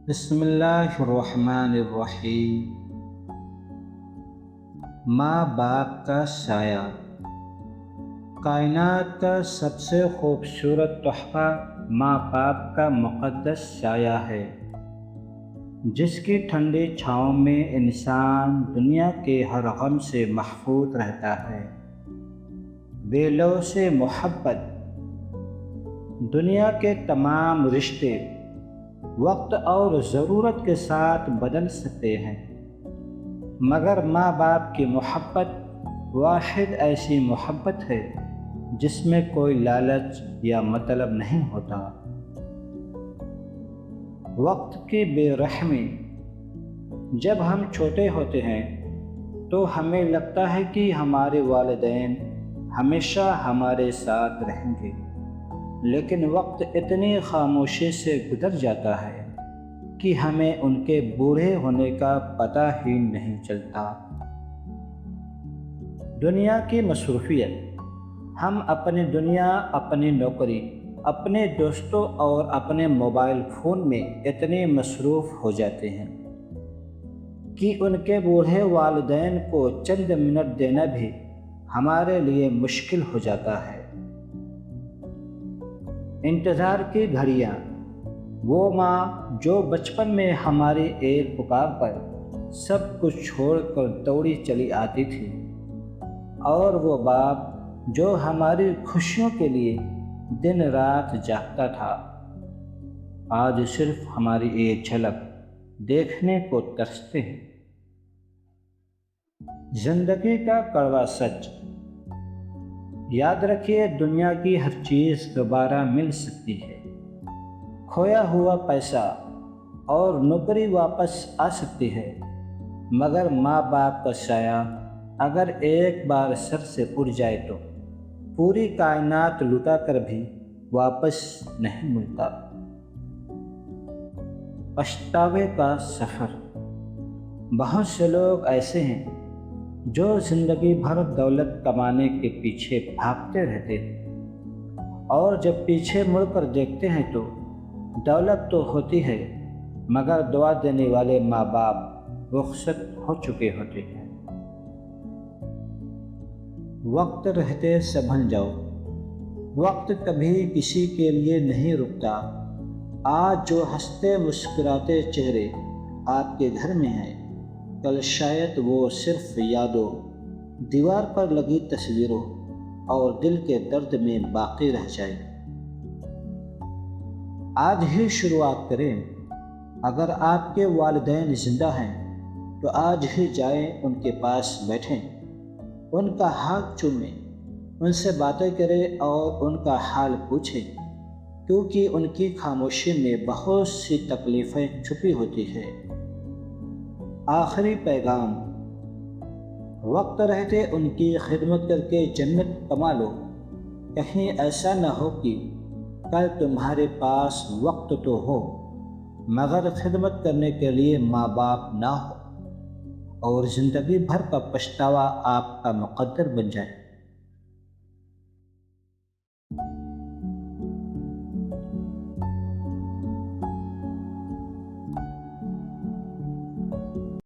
بسم اللہ الرحمن الرحیم۔ ماں باپ کا سایہ۔ کائنات کا سب سے خوبصورت تحفہ ماں باپ کا مقدس سایہ ہے، جس کی ٹھنڈی چھاؤں میں انسان دنیا کے ہر غم سے محفوظ رہتا ہے۔ بے لو سے محبت۔ دنیا کے تمام رشتے وقت اور ضرورت کے ساتھ بدل سکتے ہیں، مگر ماں باپ کی محبت واحد ایسی محبت ہے جس میں کوئی لالچ یا مطلب نہیں ہوتا۔ وقت کی بے رحمی۔ جب ہم چھوٹے ہوتے ہیں تو ہمیں لگتا ہے کہ ہمارے والدین ہمیشہ ہمارے ساتھ رہیں گے، لیکن وقت اتنی خاموشی سے گزر جاتا ہے کہ ہمیں ان کے بوڑھے ہونے کا پتہ ہی نہیں چلتا۔ دنیا کی مصروفیت۔ ہم اپنی دنیا، اپنی نوکری، اپنے دوستوں اور اپنے موبائل فون میں اتنے مصروف ہو جاتے ہیں کہ ان کے بوڑھے والدین کو چند منٹ دینا بھی ہمارے لیے مشکل ہو جاتا ہے۔ انتظار کی گھڑیاں۔ وہ ماں جو بچپن میں ہماری ایک پکار پر سب کچھ چھوڑ کر دوڑی چلی آتی تھی، اور وہ باپ جو ہماری خوشیوں کے لیے دن رات جاگتا تھا، آج صرف ہماری ایک جھلک دیکھنے کو ترستے ہیں۔ زندگی کا کڑوا سچ۔ یاد رکھیے، دنیا کی ہر چیز دوبارہ مل سکتی ہے۔ کھویا ہوا پیسہ اور نوکری واپس آ سکتی ہے، مگر ماں باپ کا سایہ اگر ایک بار سر سے اڑ جائے تو پوری کائنات لٹا کر بھی واپس نہیں ملتا۔ پچھتاوے کا سفر۔ بہت سے لوگ ایسے ہیں جو زندگی بھر دولت کمانے کے پیچھے بھاگتے رہتے ہیں، اور جب پیچھے مڑ کر دیکھتے ہیں تو دولت تو ہوتی ہے، مگر دعا دینے والے ماں باپ رخصت ہو چکے ہوتے ہیں۔ وقت رہتے سنبھل جاؤ۔ وقت کبھی کسی کے لیے نہیں رکتا۔ آج جو ہنستے مسکراتے چہرے آپ کے گھر میں ہیں، کل شاید وہ صرف یادوں، دیوار پر لگی تصویروں اور دل کے درد میں باقی رہ جائے۔ آج ہی شروعات کریں۔ اگر آپ کے والدین زندہ ہیں تو آج ہی جائیں، ان کے پاس بیٹھیں، ان کا ہاتھ چومیں، ان سے باتیں کریں اور ان کا حال پوچھیں، کیونکہ ان کی خاموشی میں بہت سی تکلیفیں چھپی ہوتی ہیں۔ آخری پیغام۔ وقت رہتے ان کی خدمت کر کے جنت کما لو۔ کہیں ایسا نہ ہو کہ کل تمہارے پاس وقت تو ہو مگر خدمت کرنے کے لیے ماں باپ نہ ہو، اور زندگی بھر کا پچھتاوا آپ کا مقدر بن جائے۔